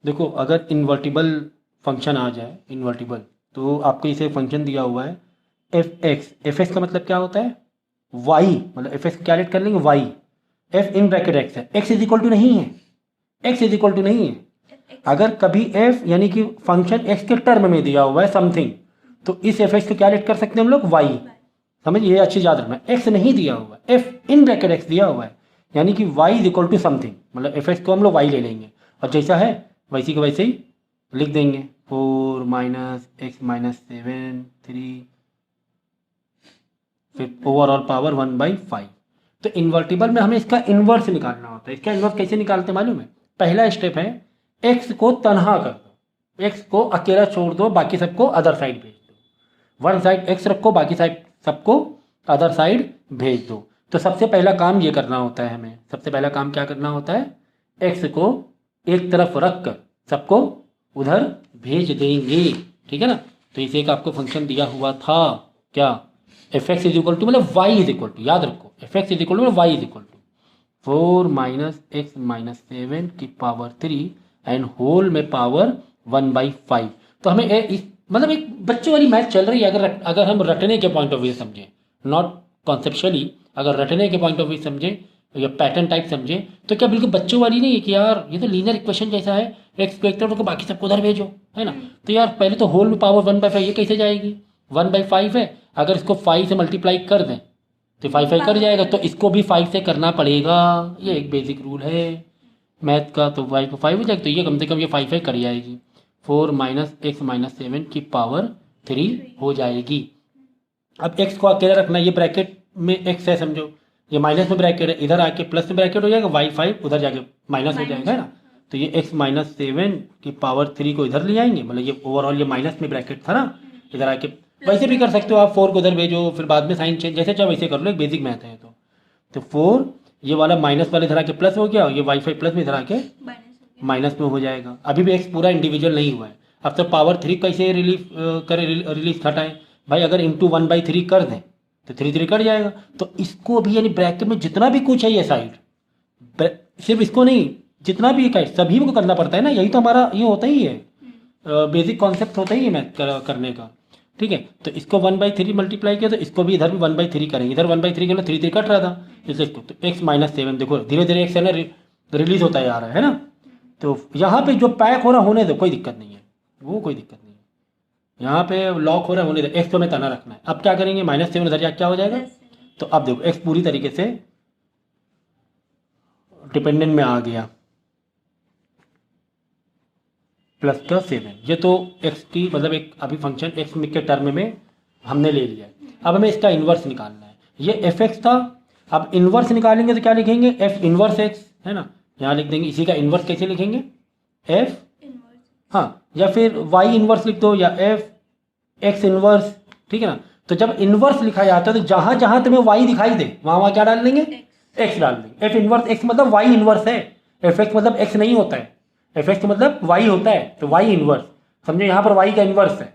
देखो अगर invertible function आ जाए, इन्वर्टिबल, तो आपको इसे फंक्शन दिया हुआ है एफ एक्स का मतलब क्या होता है, वाई, मतलब एफ एक्स को क्या लेट कर लेंगे, Y, F in bracket X है, एक्स इज इक्वल टू नहीं है, एक्स इज इक्वल टू नहीं है। अगर कभी एफ यानी कि फंक्शन एक्स के टर्म में दिया हुआ है समथिंग, तो इस एफ एक्स को क्या लेट कर सकते हैं हम लोग, वाई। समझिए, ये अच्छी याद रखना, एक्स नहीं दिया हुआ है, एफ इन ब्रैकेट एक्स दिया हुआ है, यानी कि Y is equal to something, मतलब एफ एक्स को हम लोग वाई ले लेंगे और जैसा है वैसे के वैसे ही लिख देंगे, 4 - x - 7 3, फिर ओवरऑल पावर 1/5। तो इन्वर्टिबल में हमें इसका इन्वर्स निकालना होता है। इसका इन्वर्स कैसे निकालते हैं मालूम है, पहला स्टेप है एक्स को तनहा कर दो, एक्स को अकेला छोड़ दो, बाकी सबको अदर साइड भेज दो, वन साइड एक्स रखो, बाकी साइड सबको अदर साइड भेज दो। तो सबसे पहला काम ये करना होता है, हमें सबसे पहला काम क्या करना होता है, एक्स को एक तरफ रख कर सबको उधर भेज देंगे, ठीक है ना। तो इसे एक आपको फंक्शन दिया हुआ था क्या, F X is equal to, मतलब वाई इज इक्वल टू, याद रखो F X is equal to Y is equal to 4 - x - 7 and whole में पावर 1/5। तो हमें मतलब एक बच्चों वाली मैथ चल रही है, अगर हम रटने के पॉइंट ऑफ व्यू समझें, नॉट कॉन्सेप्चुअली, अगर रटने के पॉइंट ऑफ व्यू समझें या पैटर्न टाइप समझें, तो क्या बिल्कुल बच्चों वाली नहीं है कि यार ये तो लीनियर इक्वेशन जैसा है, एक्स को एक तरफ रखो बाकी सबको उधर भेजो, है ना। तो यार पहले तो होल में पावर 1/5, ये कैसे जाएगी, 1/5 है, अगर इसको 5 से मल्टीप्लाई कर दें तो 5 कर जाएगा, तो इसको भी 5 से करना पड़ेगा, ये एक बेसिक रूल है मैथ का। तो y को 5 हो जाएगा, तो ये कम से कम ये 5 कर जाएगी, 4 - x - 7 हो जाएगी। अब x को अकेला रखना, ये ब्रैकेट में x है समझो, ये माइनस में ब्रैकेट है, इधर आके प्लस में ब्रैकेट हो जाएगा, y5 उधर जाके माइनस हो जाएगा, है ना। तो ये x - 7 को इधर ले आएंगे, मतलब ये ओवरऑल ये माइनस में ब्रैकेट था ना, इधर आके वैसे भी कर सकते हो आप, 4 को उधर भेजो, फिर बाद में साइन चेंज, जैसे चाहे वैसे कर लो, एक बेसिक मैथ है। तो 4 ये वाला माइनस वाले इधर आके प्लस हो गया, और ये वाई5 प्लस में इधर आके माइनस में हो जाएगा। अभी भी एक्स पूरा इंडिविजुअल नहीं हुआ है। अब तो पावर 3 कैसे रिलीज घटाएं भाई, अगर इंटू 1/3 कर दें तो 3 कट जाएगा। तो इसको भी यानी ब्रैकेट में जितना भी कुछ है ये साइड, सिर्फ इसको नहीं, जितना भी है सभी को करना पड़ता है ना, यही तो हमारा ये होता ही है, बेसिक कॉन्सेप्ट होता ही है मैथ करने का, ठीक है। तो इसको 1/3 मल्टीप्लाई किया, तो इसको भी इधर भी 1/3 करेंगे, इधर 1/3 करना, 3 कट रहा था इसलिए इसको, तो x - 7 देखो धीरे धीरे एक्स है ना रिलीज होता है आ रहा है ना। तो यहाँ पे जो पैक हो रहा होने दो, कोई दिक्कत नहीं है, वो कोई दिक्कत नहीं है, यहाँ पे लॉक हो रहा है होने दो, एक्स तो हमें तना रखना है। अब क्या करेंगे, -7 इधर क्या हो जाएगा, तो अब देखो एक्स पूरी तरीके से डिपेंडेंट में आ गया, प्लस का 7, ये तो x की मतलब एक अभी फंक्शन x के टर्म में हमने ले लिया है। अब हमें इसका इन्वर्स निकालना है, ये एफ एक्स था, अब इन्वर्स निकालेंगे तो क्या लिखेंगे, एफ इन्वर्स एक्स, है ना, यहाँ लिख देंगे। इसी का इन्वर्स कैसे लिखेंगे, एफ, हाँ, या फिर वाई इन्वर्स लिख दो, या एफ एक्स इन्वर्स, ठीक है ना। तो जब इन्वर्स लिखा जाता है तो जहाँ जहाँ तुम्हें वाई दिखाई दे वहाँ क्या डाल देंगे, एक्स डाल देंगे। एफ इन्वर्स एक्स मतलब वाई इन्वर्स है, एफ एक्स मतलब एक्स नहीं होता है, एफ एक्स मतलब वाई होता है, तो वाई इन्वर्स समझो, यहाँ पर वाई का इन्वर्स है,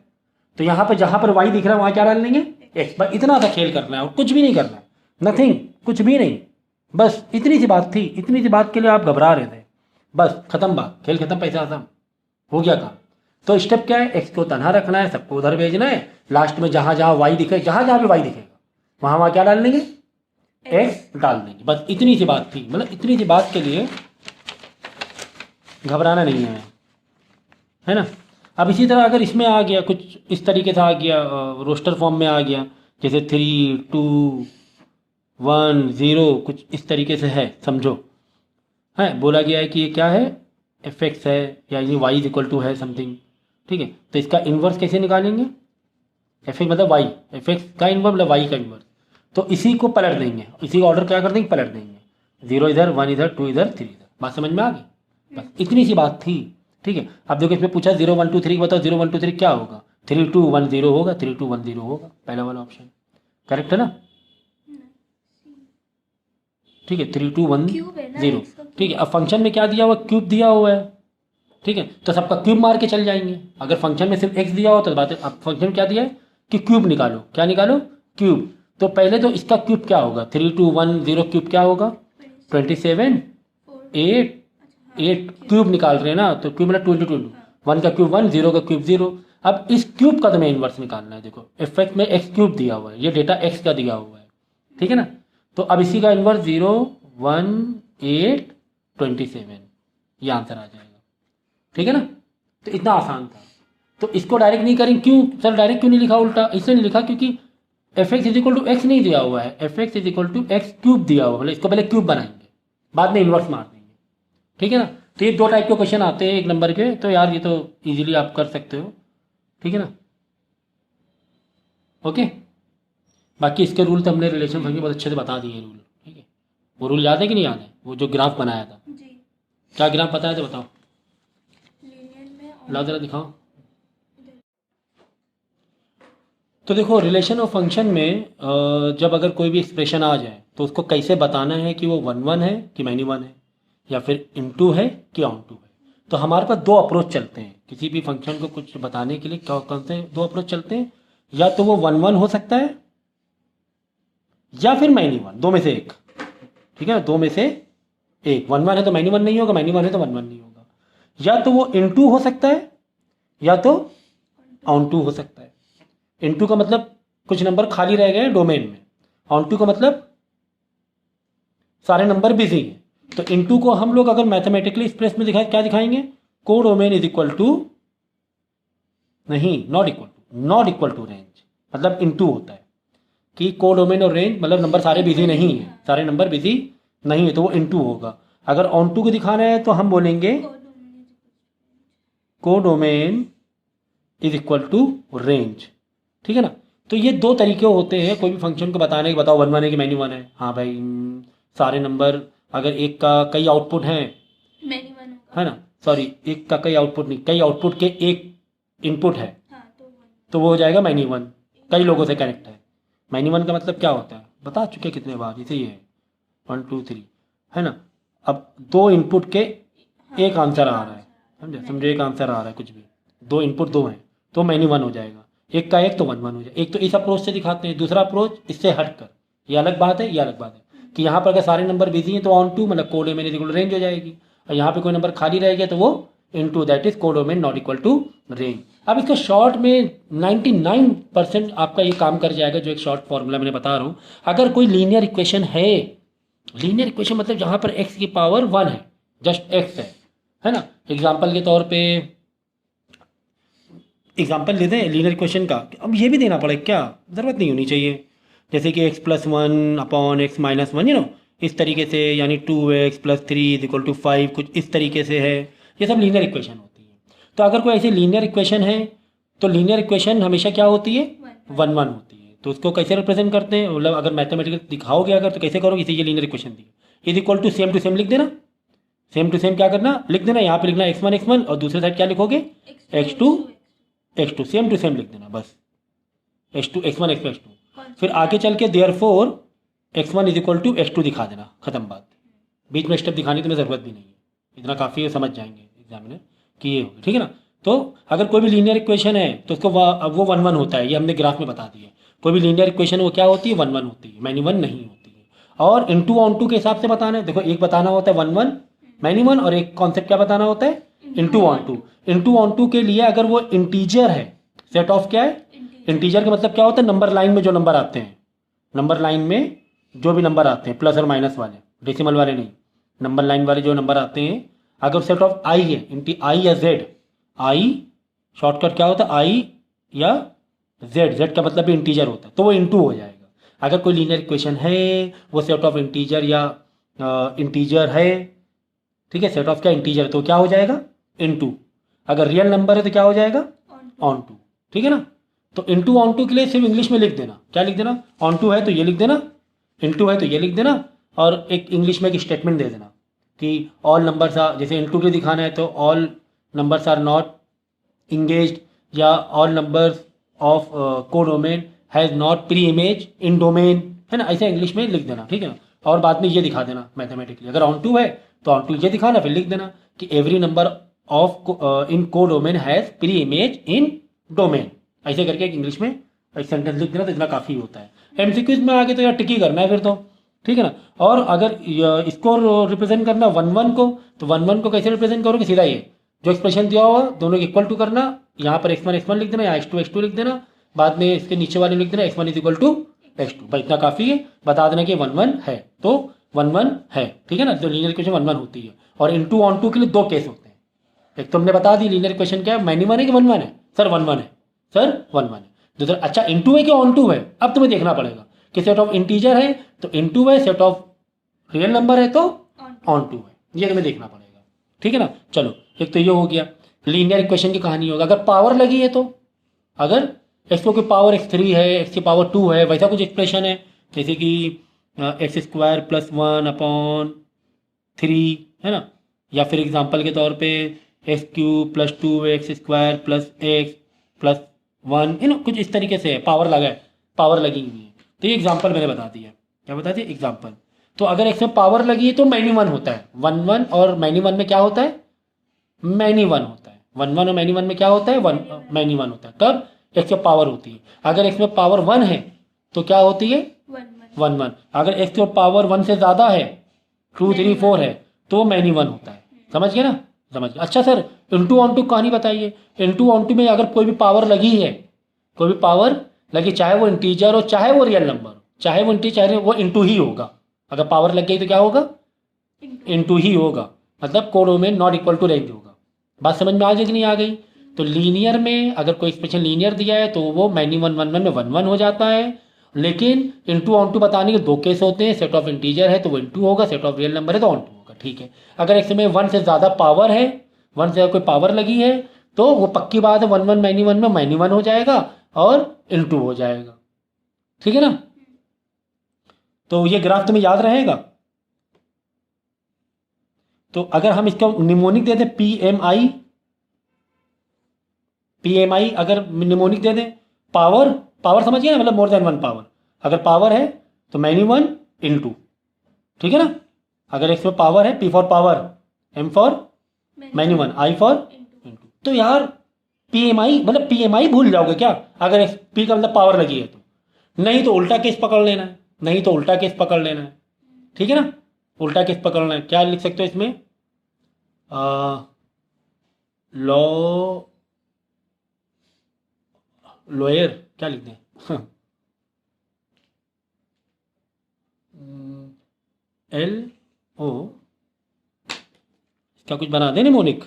तो यहाँ पर जहाँ पर वाई दिख रहा है वहाँ क्या डाल लेंगे, एक्स। बस इतना सा खेल करना है और कुछ भी नहीं करना है, नथिंग, कुछ भी नहीं, बस इतनी सी बात थी। इतनी सी बात के लिए आप घबरा रहे थे, बस खत्म बात, खेल खत्म, पैसा खत्म, हो गया काम। तो स्टेप क्या है, एक्स को तनहा रखना है, सबको उधर भेजना है, लास्ट में जहाँ जहाँ वाई दिखे, जहाँ जहाँ भी वाई दिखेगा वहाँ वहाँ क्या डाल देंगे, एक्स डाल देंगे। बस इतनी सी बात थी, मतलब इतनी सी बात के लिए घबराना नहीं है ना। अब इसी तरह अगर इसमें आ गया कुछ इस तरीके से आ गया, रोस्टर फॉर्म में आ गया, जैसे 3 2 1 0 कुछ इस तरीके से है समझो, है बोला गया है कि ये क्या है, एफ एक्स है, या ये वाई इज इक्वल टू है समथिंग, ठीक है। तो इसका इन्वर्स कैसे निकालेंगे, एफ एक्स मतलब वाई, एफ एक्स का इन्वर्स मतलब वाई का इन्वर्स, तो इसी को पलट देंगे, इसी का ऑर्डर क्या कर देंगे, पलट देंगे, 0 इधर, 1 इधर, 2 इधर, 3 इधर। बात समझ में आ गई, बस इतनी सी बात थी, ठीक है। अब देखो इसमें पूछा 0 1 2 3 बताओ, 0 1 2 3 क्या होगा, 3 2 1 0 होगा, 3 2 1 0 होगा, पहला वाला ऑप्शन करेक्ट है ना, ठीक है। 3 2 1 0, ठीक है। अब फंक्शन में क्या दिया हुआ, क्यूब दिया हुआ है, ठीक है, तो सबका क्यूब मार के चल जाएंगे। अगर फंक्शन में सिर्फ एक्स दिया हो तो बात है, अब फंक्शन क्या दिया है कि क्यूब निकालो, क्या निकालो, क्यूब। तो पहले तो इसका क्यूब क्या होगा, 3 2 1 0 क्यूब क्या होगा, 27 8 8 क्यूब निकाल रहे हैं ना, तो क्यूब मतलब 2 × 2, 1 का क्यूब 1, 0 का क्यूब 0। अब इस क्यूब का तुम्हें इन्वर्स निकालना है। देखो एफ में एक्स क्यूब दिया हुआ है, ये डेटा एक्स का दिया हुआ है, ठीक है ना। तो अब इसी का इन्वर्स 0, 1, 8, 27, ये आंसर आ जाएगा, ठीक है ना। तो इतना आसान था। तो इसको डायरेक्ट नहीं करेंगे, क्यों सर डायरेक्ट क्यों नहीं लिखा, उल्टा इसलिए नहीं लिखा क्योंकि F X is equal to X नहीं दिया हुआ है, F X is equal to X cube दिया हुआ है, मतलब इसको पहले क्यूब बनाएंगे, बाद में इन्वर्स मार देंगे, ठीक है ना। तो ये 2 टाइप के क्वेश्चन आते हैं 1 नंबर के, तो यार ये तो इजीली आप कर सकते हो, ठीक है ना। ओके, बाकी इसके रूल तो हमने रिलेशन फंक्शन बहुत अच्छे से बता दिए रूल, ठीक है। वो रूल याद है कि नहीं याद है, वो जो ग्राफ बनाया था जी। क्या ग्राफ बताया था बताओ, लीनियर में लाओ जरा दिखाओ। तो देखो रिलेशन ऑफ फंक्शन में जब अगर कोई भी एक्सप्रेशन आ जाए तो उसको कैसे बताना है कि वो 1 1 है कि मैनी 1 है, या फिर इनटू है कि ऑन टू है। तो हमारे पास 2 अप्रोच चलते हैं किसी भी फंक्शन को कुछ बताने के लिए। कौन से 2 अप्रोच चलते हैं, या तो वो 1 1 हो सकता है या फिर मैनी 1, 2 में से एक, ठीक है ना, 2 में से एक। 1 1 है तो मैनी 1 नहीं होगा, मैनी 1 है तो 1 1 नहीं होगा। या तो वो इनटू हो सकता है या तो ऑन टू हो सकता है। इनटू का मतलब कुछ नंबर खाली रह गए डोमेन में, ऑन टू का मतलब सारे नंबर बिजी हैं। तो इनटू को हम लोग अगर मैथमेटिकली एक्सप्रेस में दिखाए क्या दिखाएंगे, को डोमेन इज इक्वल टू, नहीं नॉट इक्वल टू रेंज, मतलब इनटू होता है कि को डोमेन और रेंज मतलब नंबर सारे बिजी नहीं है, सारे नंबर बिजी नहीं है, तो वो इनटू होगा। अगर ऑन टू को दिखाना है तो हम बोलेंगे codomain is equal to range, ठीक है ना। तो ये 2 तरीके होते हैं कोई भी फंक्शन को बताने के, बताओ 1 1 है कि मैनी 1 है। हाँ भाई, सारे नंबर अगर एक का कई आउटपुट हैं, मैनी 1 है ना, सॉरी एक का कई आउटपुट नहीं, कई आउटपुट के एक इनपुट है, हाँ तो वो हो जाएगा मैनी 1, कई लोगों से कनेक्ट है। मैनी 1 का मतलब क्या होता है बता चुके कितने बार, इसे ही है 1 2 3, है ना। अब 2 इनपुट के एक आंसर आ रहा है, समझे, समझो एक आंसर आ रहा है कुछ भी, 2 इनपुट 2 हैं तो मैनी 1 हो जाएगा, एक का एक तो 1 1 हो जाएगा। एक तो इस अप्रोच से दिखाते हैं, दूसरा अप्रोच इससे हट कर, ये अलग बात है, ये अलग बात है कि यहाँ पर अगर सारे नंबर बिजी हैं तो ऑन टू मतलब codomain is equal to range हो जाएगी, और यहाँ पे कोई नंबर खाली रह गया तो वो into, that is codomain not equal to range. अब इसको शॉर्ट में 99% आपका ये काम कर जाएगा, जो एक शॉर्ट फॉर्मूला मैंने बता रहा हूँ। अगर कोई लीनियर इक्वेशन है, लीनियर इक्वेशन मतलब जहाँ पर एक्स की पावर 1 है, जस्ट एक्स है ना। एग्जाम्पल के तौर पे एग्जाम्पल लेते हैं लीनियर इक्वेशन का, अब ये भी देना पड़ेगा क्या, ज़रूरत नहीं होनी चाहिए। जैसे कि x + 1 upon x - 1, you know, इस तरीके से, यानी 2x + 3 = 5, कुछ इस तरीके से है। ये सब लीनियर इक्वेशन होती है। तो अगर कोई ऐसी लीनियर इक्वेशन है तो लीनियर इक्वेशन हमेशा क्या होती है, 1 1 होती है। तो उसको कैसे रिप्रेजेंट करते हैं, मतलब अगर मैथमेटिकल दिखाओगे अगर तो कैसे करोगे, इसी ये लीनियर इक्वेशन दी is equal to same to same लिख देना, सेम टू सेम क्या करना लिख देना, यहाँ पे लिखना x1 और दूसरे साइड क्या लिखोगे x2 सेम टू सेम लिख देना बस, x1 x2। फिर आगे चल के therefore x1 is equal to x2 दिखा देना, खत्म बात। बीच में स्टेप दिखाने की तुम्हें ज़रूरत भी नहीं है, इतना काफ़ी है, समझ जाएंगे एग्जामिनर कि ये होगी, ठीक है ना। तो अगर कोई भी लीनियर इक्वेशन है तो उसको वो 1 1 होता है, ये हमने ग्राफ में बता दिया। कोई भी लीनियर इक्वेशन वो क्या होती है, 1 1 होती है, मैनी 1 नहीं होती है। और इनटू ऑन टू के हिसाब से बताना है, देखो एक बताना होता है 1 1 मैनी 1, और एक कॉन्सेप्ट क्या बताना होता है, into onto. Into onto के लिए अगर वो इंटीजर है, सेट ऑफ क्या है, इंटीजर का मतलब क्या होता है, नंबर लाइन में जो नंबर आते हैं, नंबर लाइन में जो भी नंबर आते हैं प्लस और माइनस वाले, डेसिमल वाले नहीं, नंबर लाइन वाले जो नंबर आते हैं, अगर सेट ऑफ आई है, आई या जेड, आई शॉर्टकट क्या होता है, आई या जेड, जेड का मतलब भी इंटीजर होता है, तो वो इनटू हो जाएगा। अगर कोई लीनियर इक्वेशन है वो सेट ऑफ इंटीजर या इंटीजर है, ठीक है, सेट ऑफ क्या इंटीजर है तो क्या हो जाएगा, इनटू। अगर रियल नंबर है तो क्या हो जाएगा, ऑन टू, ठीक है ना। तो इनटू ऑन टू के लिए सिर्फ इंग्लिश में लिख देना, क्या लिख देना, ऑन टू है तो ये लिख देना, इनटू है तो ये लिख देना, और एक इंग्लिश में एक स्टेटमेंट दे देना कि ऑल नंबर्स आर, जैसे इनटू के दिखाना है तो all numbers are not engaged, या all numbers of codomain has not pre image in domain, है ना, ऐसे इंग्लिश में लिख देना, ठीक है ना। और बाद में ये दिखा देना मैथमेटिकली, अगर ऑन टू है तो ऑन टू ये दिखाना, फिर लिख देना कि एवरी नंबर ऑफ इन को domain has pre image in domain, ऐसे करके एक इंग्लिश में एक सेंटेंस लिख देना, तो इतना काफ़ी होता है। एमसीक्यूज में आगे तो यार टिक ही करना है फिर तो, ठीक है ना। और अगर इसको रिप्रेजेंट करना 1 1 को, तो 1 1 को कैसे रिप्रेजेंट करोगे, सीधा ये जो एक्सप्रेशन दिया हुआ दोनों को इक्वल टू करना, यहाँ पर x1 लिख देना, यहाँ x2 लिख देना, बाद में इसके नीचे वाले लिख देना x1 is equal to x2। भाई इतना काफ़ी है, बता देना कि 1 1 है, तो 1 1 है, ठीक है ना। तो लीनियर इक्वेशन 1 1 होती है। और इनटू ऑन टू के लिए 2 केस होते हैं। एक तो हमने बता दी लीनियर इक्वेशन क्या है, मैनी 1 है कि 1 1 है, सर 1 1 है, सर 1 1 है। दूसरा अच्छा इनटू है कि ऑन टू है, अब तुम्हें देखना पड़ेगा कि सेट ऑफ इंटीजर है तो इनटू है, सेट ऑफ रियल नंबर है तो ऑन टू है, ये तुम्हें देखना पड़ेगा, ठीक है ना। चलो एक तो ये हो गया लीनियर इक्वेशन की कहानी होगा। अगर पावर लगी है तो, अगर x की पावर x3 है, x की पावर 2 है, वैसा कुछ एक्सप्रेशन है जैसे कि x² + 1/3 है ना, या फिर एग्जांपल के तौर पे x³ + 2x² + x + 1 है ना, कुछ इस तरीके से है, पावर लगा है, पावर लगी हुई है। तो ये एग्जांपल मैंने बता दिया, क्या बता दिया, एग्जांपल। तो अगर x में पावर लगी है तो मैनी 1 होता है, 1 1 और मैनी 1 में क्या होता है, मैनी 1 होता है। 1 1 और मैनी 1 में क्या होता है, मैनी 1 होता है। तब x में पावर होती है। अगर x में पावर 1 है तो क्या होती है, 1 1। अगर x की पावर 1 से ज़्यादा है, 2 3 4 है, तो मैनी 1 होता है। समझ गए ना, समझ गए। अच्छा सर इनटू ऑन टू कहानी बताइए। इनटू ऑन टू में अगर कोई भी पावर लगी है, कोई भी पावर लगी, चाहे वो इंटीजर हो चाहे वो रियल नंबर हो, चाहे वो इंटीजर चाहे वो इनटू ही होगा। अगर पावर लग गई तो क्या होगा, इनटू ही होगा, मतलब कोडो में नॉट इक्वल टू रेंज होगा। बात समझ में आ गई कि नहीं आ गई। तो लीनियर में अगर कोई एक्सप्रेशन लीनियर दिया है तो वो मैनी 1 1 1 में 1 1 हो जाता है। लेकिन इनटू ऑन टू बताने के 2 केस होते हैं, सेट ऑफ इंटीजर है तो वो इनटू होगा, सेट ऑफ रियल नंबर है तो ऑन टू होगा, ठीक है। अगर एक्स में 1 से ज़्यादा पावर है, 1 से कोई पावर लगी है, तो वो पक्की बात है 1 1 मैनी 1 में मैनी 1 हो जाएगा और इनटू हो जाएगा, ठीक है ना। तो ये ग्राफ तुम्हें याद रहेगा। तो अगर हम इसका निमोनिक दे दें PMI, अगर निमोनिक दे दें, पावर समझिए ना, मतलब मोर देन 1 पावर। अगर पावर है तो मैनी 1 इनटू, ठीक है ना। अगर x में पावर है, P for power, M for many 1, I for into. तो यार PMI मतलब PMI भूल जाओगे क्या अगर P का मतलब पावर लगी है तो, नहीं तो उल्टा केस पकड़ लेना है, नहीं तो उल्टा केस पकड़ लेना है, ठीक है ना। उल्टा केस पकड़ना है, क्या लिख सकते हो इसमें, लोअर क्या लिख दें LO, इसका कुछ बना दें निमोनिक,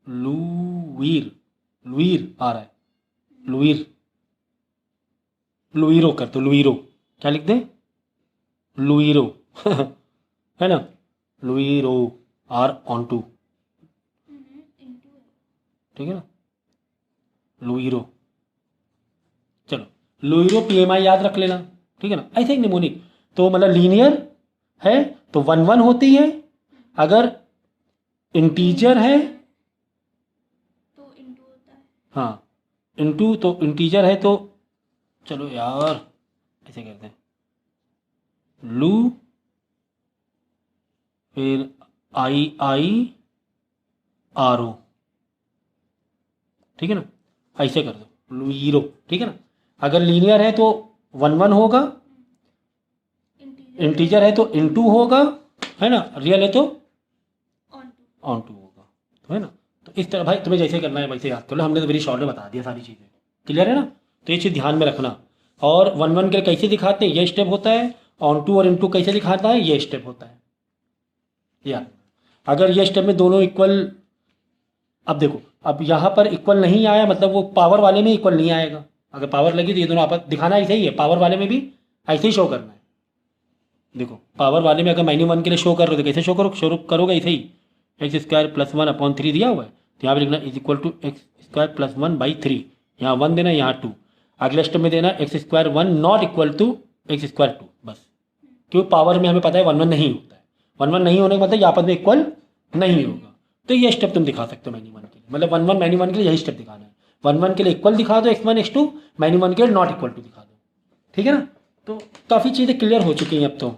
लुईर आ रहा है, लुईरो कर दो, लुईरो क्या लिख दें, लुईरो है ना, लुईरो R ऑन टू, ठीक है ना, लुईरो। चलो लुईरो PMI याद रख लेना, ठीक है ना। ऐसे ही निमोनिक तो मतलब लीनियर है तो 1 1 होती है, अगर इंटीजर है तो इनटू होता है, हाँ इनटू, तो इंटीजर है तो चलो यार ऐसे करते हैं, लू फिर IIRO, ठीक है ना, ऐसे कर दो लुईरो, ठीक है ना। अगर लीनियर है तो 1 1 होगा, इंटीजर है तो इनटू होगा, है ना, रियल है तो ऑन टू होगा, है ना। तो इस तरह भाई तुम्हें जैसे करना है वैसे याद कर लो, हमने तो वेरी शॉर्ट में बता दिया सारी चीज़ें, क्लियर है ना। तो ये चीज़ ध्यान में रखना। और 1 1 के लिए कैसे दिखाते हैं, ये स्टेप होता है, ऑन टू और इनटू कैसे दिखाता है, ये स्टेप होता है यार। अगर ये स्टेप में दोनों इक्वल, अब देखो अब यहाँ पर इक्वल नहीं आया, मतलब वो पावर वाले में इक्वल नहीं आएगा। अगर पावर लगी तो ये दोनों आपस दिखाना ऐसे ही है, पावर वाले में भी ऐसे ही शो करना है। देखो पावर वाले में अगर मैनी 1 के लिए शो कर रहे हो तो कैसे शो करोगे, ऐसे ही x² + 1/3 दिया हुआ है, तो यहाँ पर लिखना इज इक्वल टू x² + 1/3, यहाँ 1 देना, यहाँ 2, अगले स्टेप में देना x² 1 not equal to x² 2, बस। क्यों, पावर में हमें पता है 1 1 नहीं होता है, 1 1 नहीं होने का मतलब यहाँ पर में इक्वल नहीं होगा। तो ये स्टेप तुम दिखा सकते हो मैनी 1 के लिए, मतलब 1 1 मैनी 1 के लिए यही स्टेप दिखाना है। 1 1 के लिए इक्वल दिखा दो x1 x2, मैनी 1 के लिए नॉट इक्वल टू दिखा दो, ठीक है ना। तो काफ़ी चीज़ें क्लियर हो चुकी हैं अब तो।